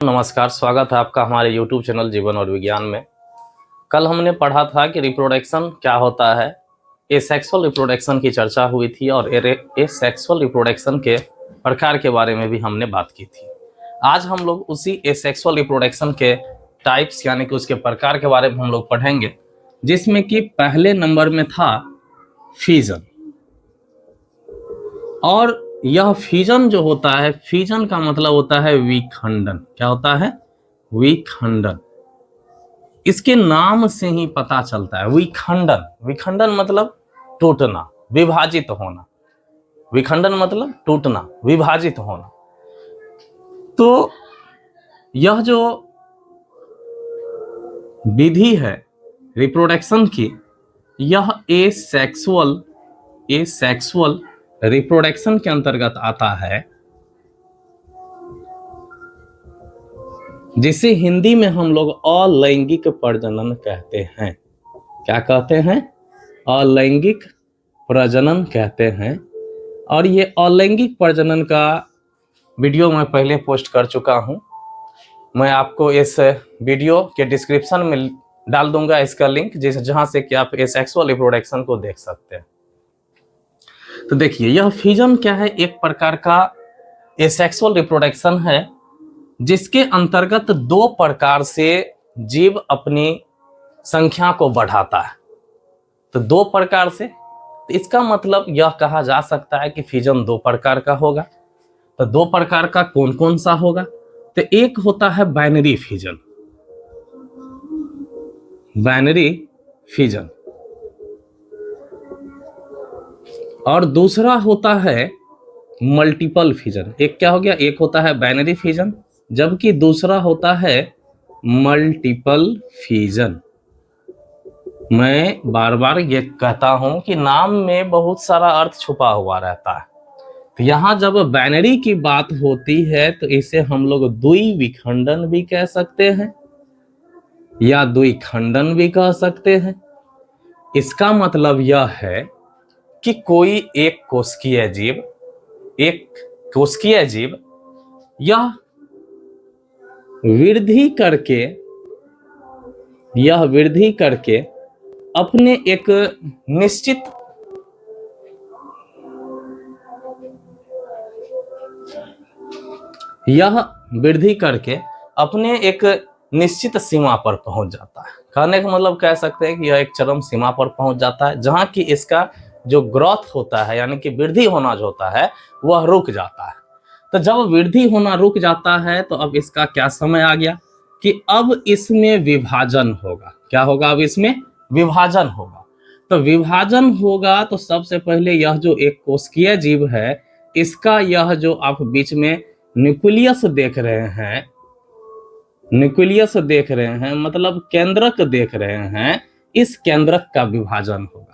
नमस्कार, स्वागत है आपका हमारे YouTube चैनल जीवन और विज्ञान में। कल हमने पढ़ा था कि रिप्रोडक्शन क्या होता है। एसेक्सुअल रिप्रोडक्शन की चर्चा हुई थी और एसेक्सुअल रिप्रोडक्शन के प्रकार के बारे में भी हमने बात की थी। आज हम लोग उसी एसेक्सुअल रिप्रोडक्शन के टाइप्स यानी कि उसके प्रकार के बारे में हम लोग पढ़ेंगे, जिसमें कि पहले नंबर में था फ्यूजन। और यह फ्यूजन जो होता है, फ्यूजन का मतलब होता है विखंडन। क्या होता है? विखंडन। इसके नाम से ही पता चलता है विखंडन। विखंडन मतलब टूटना, विभाजित होना। विखंडन मतलब टूटना, विभाजित होना। तो यह जो विधि है रिप्रोडक्शन की, यह एसेक्सुअल रिप्रोडक्शन के अंतर्गत आता है, जिसे हिंदी में हम लोग अलैंगिक प्रजनन कहते हैं। क्या कहते हैं? अलैंगिक प्रजनन कहते हैं। और ये अलैंगिक प्रजनन का वीडियो मैं पहले पोस्ट कर चुका हूं। मैं आपको इस वीडियो के डिस्क्रिप्शन में डाल दूंगा इसका लिंक, जहां से कि आप एसेक्सुअल रिप्रोडक्शन को देख सकते हैं। तो देखिए, यह फ्यूजन क्या है? एक प्रकार का एसेक्सुअल रिप्रोडक्शन है, जिसके अंतर्गत दो प्रकार से जीव अपनी संख्या को बढ़ाता है। तो दो प्रकार से, तो इसका मतलब यह कहा जा सकता है कि फ्यूजन दो प्रकार का होगा। तो दो प्रकार का कौन कौन सा होगा? तो एक होता है बाइनरी फ्यूजन, बाइनरी फ्यूजन, और दूसरा होता है मल्टीपल फ्यूजन। एक क्या हो गया? एक होता है बाइनरी फ्यूजन, जबकि दूसरा होता है मल्टीपल फ्यूजन। मैं बार बार ये कहता हूं कि नाम में बहुत सारा अर्थ छुपा हुआ रहता है। तो यहां जब बाइनरी की बात होती है तो इसे हम लोग द्विविखंडन भी कह सकते हैं या द्विखंडन भी कह सकते हैं। इसका मतलब यह है कि कोई एक कोशिकीय जीव यह वृद्धि करके अपने एक निश्चित सीमा पर पहुंच जाता है। कहने का मतलब कह सकते हैं कि यह एक चरम सीमा पर पहुंच जाता है, जहां कि इसका जो ग्रोथ होता है यानी कि वृद्धि होना जो होता है वह रुक जाता है। तो जब वृद्धि होना रुक जाता है तो अब इसका क्या समय आ गया कि अब इसमें विभाजन होगा। क्या होगा? अब इसमें विभाजन होगा। तो विभाजन होगा तो सबसे पहले यह जो एक कोशिकीय जीव है, इसका यह जो आप बीच में न्यूक्लियस देख रहे हैं, मतलब केंद्रक देख रहे हैं, इस केंद्रक का विभाजन होगा।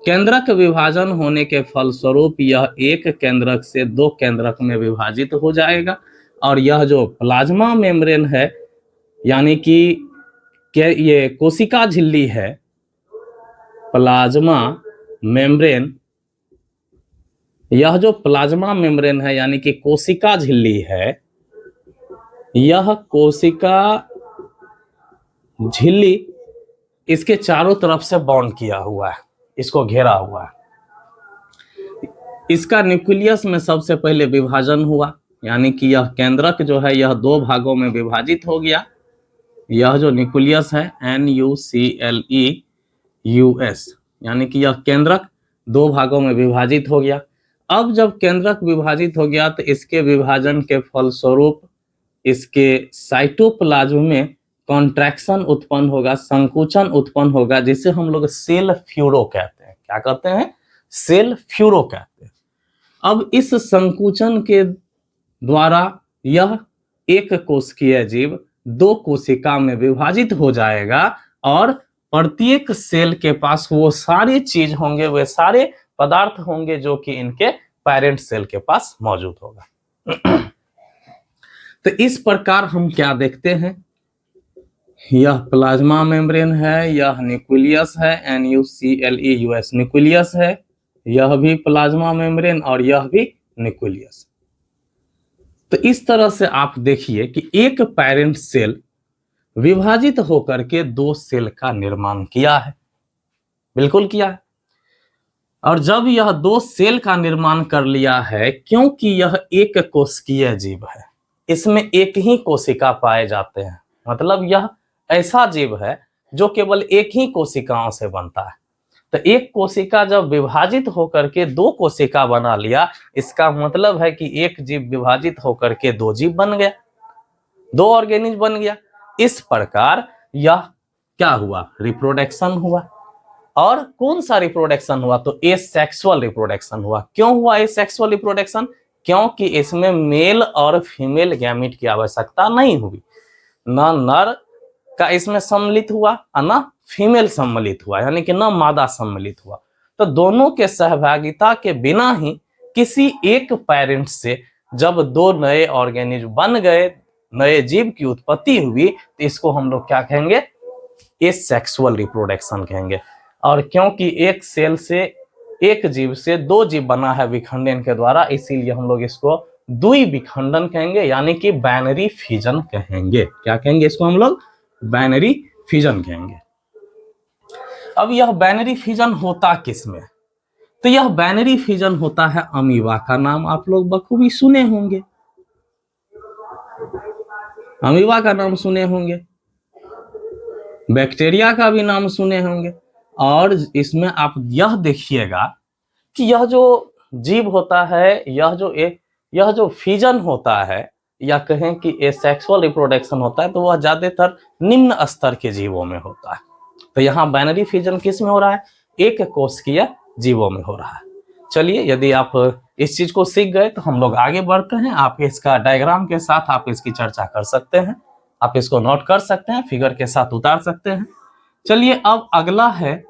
केंद्रक विभाजन होने के फलस्वरूप यह एक केंद्रक से दो केंद्रक में विभाजित हो जाएगा। और यह जो प्लाज्मा मेम्ब्रेन है यानी कि ये कोशिका झिल्ली है, प्लाज्मा मेम्ब्रेन, यह जो प्लाज्मा मेम्ब्रेन है यानी कि कोशिका झिल्ली है, यह कोशिका झिल्ली इसके चारों तरफ से बाउंड किया हुआ है, इसको घेरा हुआ है। इसका न्यूक्लियस में सबसे पहले विभाजन हुआ, यानी कि यह केंद्रक जो है यह दो भागों में विभाजित हो गया। यह जो न्यूक्लियस है NUCLEUS, यानी कि यह केंद्रक दो भागों में विभाजित हो गया। अब जब केंद्रक विभाजित हो गया तो इसके विभाजन के फलस्वरूप इसके साइटोप्लाज्म में कॉन्ट्रैक्शन उत्पन्न होगा, संकुचन उत्पन्न होगा, जिसे हम लोग सेल फ्यूरो कहते हैं। क्या कहते हैं? सेल फ्यूरो कहते हैं। अब इस संकुचन के द्वारा यह एक कोशिकीय जीव दो कोशिका में विभाजित हो जाएगा और प्रत्येक सेल के पास वो सारी चीज होंगे, वे सारे पदार्थ होंगे जो कि इनके पेरेंट सेल के पास मौजूद होगा। तो इस प्रकार हम क्या देखते हैं? यह प्लाज्मा मेम्ब्रेन है, यह न्यूक्लियस है, NUCLEUS न्यूक्लियस है, यह भी प्लाज्मा मेम्ब्रेन और यह भी न्यूक्लियस। तो इस तरह से आप देखिए कि एक पेरेंट सेल विभाजित होकर के दो सेल का निर्माण किया है, बिल्कुल किया है। और जब यह दो सेल का निर्माण कर लिया है, क्योंकि यह एक कोशिकीय जीव है, इसमें एक ही कोशिका पाए जाते हैं, मतलब यह ऐसा जीव है जो केवल एक ही कोशिकाओं से बनता है। तो एक कोशिका जब विभाजित होकर के दो कोशिका बना लिया, इसका मतलब है कि एक जीव विभाजित होकर के दो जीव बन गया, दो ऑर्गेनिज्म बन गया। इस प्रकार यह क्या हुआ, रिप्रोडक्शन हुआ। और कौन सा रिप्रोडक्शन हुआ, तो एसेक्सुअल रिप्रोडक्शन हुआ। क्यों हुआ एसेक्सुअल रिप्रोडक्शन, क्योंकि इसमें मेल और फीमेल गैमीट की आवश्यकता नहीं हुई, ना नर का इसमें सम्मिलित हुआ और ना फीमेल सम्मिलित हुआ, यानी कि ना मादा सम्मिलित हुआ। तो दोनों के सहभागिता के बिना ही किसी एक पेरेंट से जब दो नए ऑर्गेनिज्म बन गए, नए जीव की उत्पत्ति हुई, तो इसको हम लोग क्या कहेंगे, एसेक्सुअल रिप्रोडक्शन कहेंगे। और क्योंकि एक सेल से, एक जीव से दो जीव बना है विखंडन के द्वारा, इसीलिए हम लोग इसको द्विविखंडन कहेंगे, यानी कि बाइनरी फिजन कहेंगे। क्या कहेंगे इसको हम लोग, बाइनरी फिजन कहेंगे। अब यह बाइनरी फिजन होता किसमें, तो यह बाइनरी फिजन होता है अमीबा का नाम आप लोग बखूबी सुने होंगे, अमीबा का नाम सुने होंगे, बैक्टीरिया का भी नाम सुने होंगे। और इसमें आप यह देखिएगा कि यह जो जीव होता है, यह जो फिजन होता है, या कहें कि एसेक्सुअल रिप्रोडक्शन होता है, तो वह ज्यादातर निम्न स्तर के जीवों में होता है। तो यहाँ बाइनरी फिजन किस में हो रहा है, एक कोशिकीय जीवों में हो रहा है। चलिए, यदि आप इस चीज को सीख गए तो हम लोग आगे बढ़ते हैं। आप इसका डायग्राम के साथ आप इसकी चर्चा कर सकते हैं, आप इसको नोट कर सकते हैं, फिगर के साथ उतार सकते हैं। चलिए, अब अगला है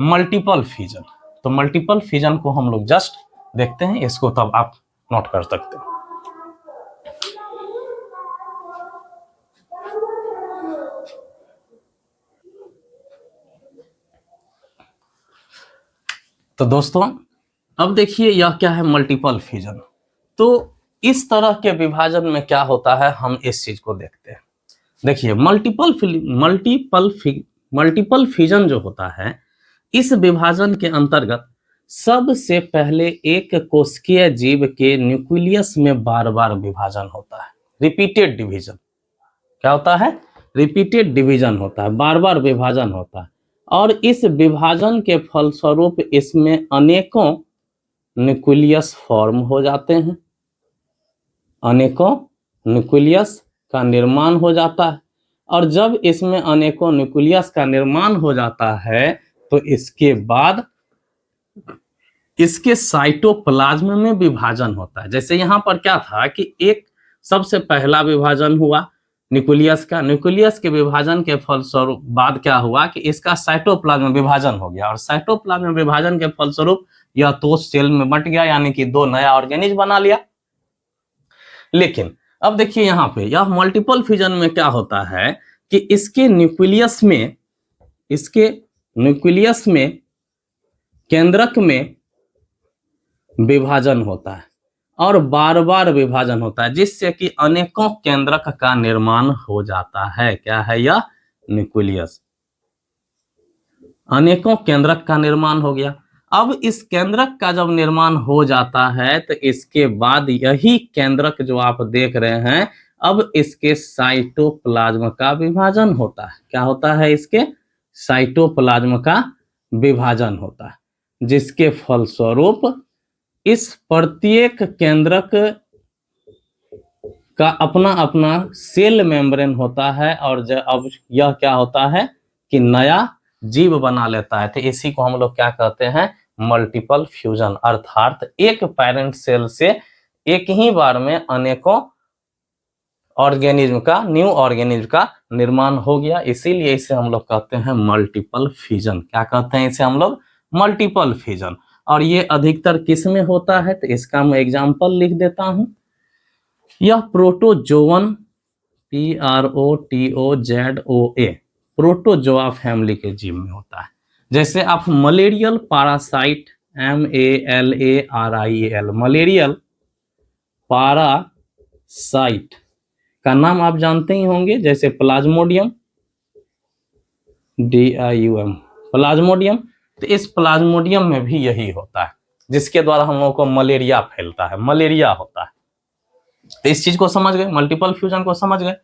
मल्टीपल फिजन। तो मल्टीपल फिजन को हम लोग जस्ट देखते हैं, इसको तब आप नोट कर सकते हैं। तो दोस्तों, अब देखिए यह क्या है, मल्टीपल फिजन। तो इस तरह के विभाजन में क्या होता है, हम इस चीज को देखते हैं। देखिए, मल्टीपल फिजन जो होता है, इस विभाजन के अंतर्गत सबसे पहले एक कोशिकीय जीव के न्यूक्लियस में बार बार विभाजन होता है, रिपीटेड डिवीजन। क्या होता है, रिपीटेड डिवीजन होता है, बार बार विभाजन होता है। और इस विभाजन के फलस्वरूप इसमें अनेकों न्यूक्लियस फॉर्म हो जाते हैं, अनेकों न्यूक्लियस का निर्माण हो जाता है। और जब इसमें अनेकों न्यूक्लियस का निर्माण हो जाता है, तो इसके बाद इसके साइटोप्लाज्म में विभाजन होता है। जैसे यहाँ पर क्या था कि एक सबसे पहला विभाजन हुआ न्यूक्लियस का, न्यूक्लियस के विभाजन के फलस्वरूप बाद क्या हुआ कि इसका साइटोप्लाज्म में विभाजन हो गया, और साइटोप्लाज्म में विभाजन के फलस्वरूप यह तो सेल में बंट गया, यानी कि दो नया ऑर्गेनिज्म बना लिया। लेकिन अब देखिए यहाँ पे यह मल्टीपल फिजन में क्या होता है कि इसके न्यूक्लियस में केंद्रक में विभाजन होता है और बार बार विभाजन होता है, जिससे कि अनेकों केंद्रक का निर्माण हो जाता है। क्या है यह, न्यूक्लियस, अनेकों केंद्रक का निर्माण हो गया। अब इस केंद्रक का जब निर्माण हो जाता है, तो इसके बाद यही केंद्रक जो आप देख रहे हैं, अब इसके साइटोप्लाज्म का विभाजन होता है। क्या होता है, इसके साइटोप्लाज्म का विभाजन होता है, जिसके फलस्वरूप इस प्रत्येक केंद्रक का अपना अपना सेल मेम्ब्रेन होता है। और अब यह क्या होता है कि नया जीव बना लेता है। तो इसी को हम लोग क्या कहते हैं, मल्टीपल फ्यूजन। अर्थात एक पेरेंट सेल से एक ही बार में अनेकों ऑर्गेनिज्म का, न्यू ऑर्गेनिज्म का निर्माण हो गया, इसीलिए इसे हम लोग कहते हैं मल्टीपल फिजन। क्या कहते हैं इसे हम लोग, मल्टीपल फिजन। और ये अधिकतर किस में होता है, तो इसका मैं एग्जांपल लिख देता हूं। यह प्रोटोजोवन, PROTOZOA, प्रोटोजोआ फैमिली के जीव में होता है। जैसे आप malarial parasite, MALARIAL, malarial parasite site का नाम आप जानते ही होंगे, जैसे प्लाज्मोडियम, DIUM, प्लाज्मोडियम। तो इस प्लाज्मोडियम में भी यही होता है, जिसके द्वारा हम लोगों को मलेरिया फैलता है, मलेरिया होता है। तो इस चीज को समझ गए, मल्टीपल फ्यूजन को समझ गए।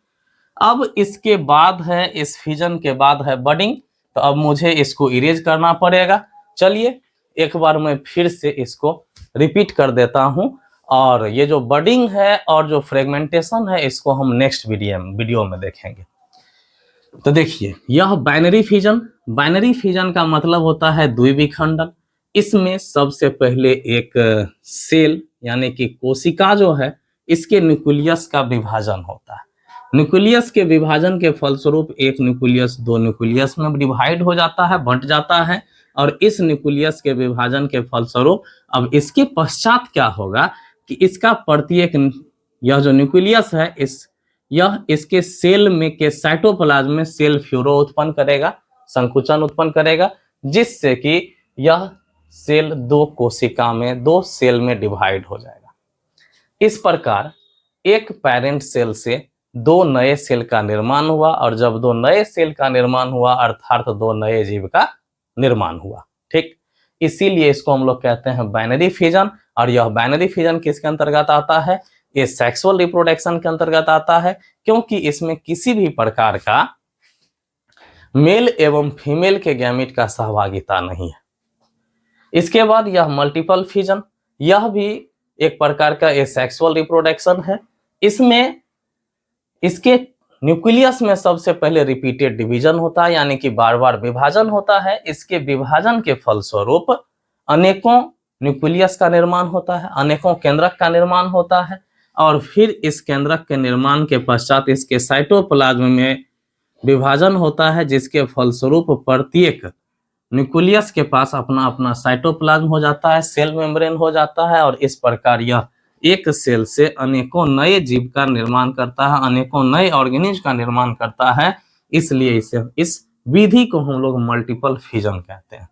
अब इसके बाद है, इस फ्यूजन के बाद है बडिंग। तो अब मुझे इसको इरेज करना पड़ेगा। चलिए एक बार मैं फिर से इसको रिपीट कर देता हूं, और ये जो बडिंग है और जो फ्रेगमेंटेशन है इसको हम नेक्स्ट वीडियो में देखेंगे। तो देखिए, यह बाइनरी फ्यूजन, बाइनरी फ्यूजन का मतलब होता है द्विविखंडन। इसमें सबसे पहले एक सेल यानी कि कोशिका जो है, इसके न्यूक्लियस का विभाजन होता है। न्यूक्लियस के विभाजन के फलस्वरूप एक न्यूक्लियस दो न्यूक्लियस में डिवाइड हो जाता है, बंट जाता है। और इस न्यूक्लियस के विभाजन के फलस्वरूप अब इसके पश्चात क्या होगा कि इसका प्रत्येक, यह जो न्यूक्लियस है, यह इसके सेल में के साइटोप्लाज्म में सेल फ्यूरो उत्पन्न करेगा, संकुचन उत्पन्न करेगा, जिससे कि यह सेल दो कोशिका में, दो सेल में डिवाइड हो जाएगा। इस प्रकार एक पेरेंट सेल से दो नए सेल का निर्माण हुआ, और जब दो नए सेल का निर्माण हुआ अर्थात दो नए जीव का निर्माण हुआ। ठीक, इसीलिए इसको हम लोग कहते हैं बाइनरी फ्यूजन। और यह बाइनरी फ्यूजन किसके अंतर्गत आता है? ये सेक्सुअल रिप्रोडक्शन के अंतर्गत आता है, क्योंकि इसमें किसी भी प्रकार का मेल एवं फीमेल के गैमेट का सहभागिता नहीं है। इसके बाद यह मल्टीपल फ्यूजन, यह भी एक प्रकार का सेक्सुअल रिप्रोडक्शन है। इसमें इसके न्यूक्लियस में सबसे पहले रिपीटेड डिवीजन होता है, यानी कि बार बार विभाजन होता है। इसके विभाजन के फलस्वरूप अनेकों न्यूक्लियस का निर्माण होता है, अनेकों केंद्रक का निर्माण होता है, और फिर इस केंद्रक के निर्माण के पश्चात इसके साइटोप्लाज्म में विभाजन होता है, जिसके फलस्वरूप प्रत्येक न्यूक्लियस के पास अपना अपना साइटोप्लाज्म हो जाता है, सेल मेम्ब्रेन हो जाता है, और इस प्रकार यह एक सेल से अनेकों नए जीव का निर्माण करता है, अनेकों नए ऑर्गेनिज्म का निर्माण करता है। इसलिए इस विधि को हम लोग मल्टीपल फ्यूजन कहते हैं।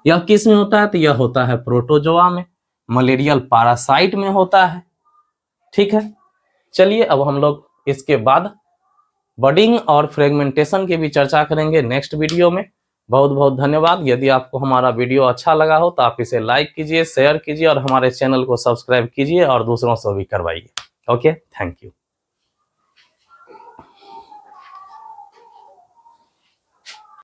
यह किस में होता है? तो यह होता है प्रोटोजोआ में, मलेरियल पैरासाइट में होता है। ठीक है, चलिए अब हम लोग इसके बाद बडिंग और फ्रेगमेंटेशन की भी चर्चा करेंगे नेक्स्ट वीडियो में। बहुत बहुत धन्यवाद। यदि आपको हमारा वीडियो अच्छा लगा हो तो आप इसे लाइक कीजिए, शेयर कीजिए, और हमारे चैनल को सब्सक्राइब कीजिए और दूसरों से भी करवाइए। Okay, thank you.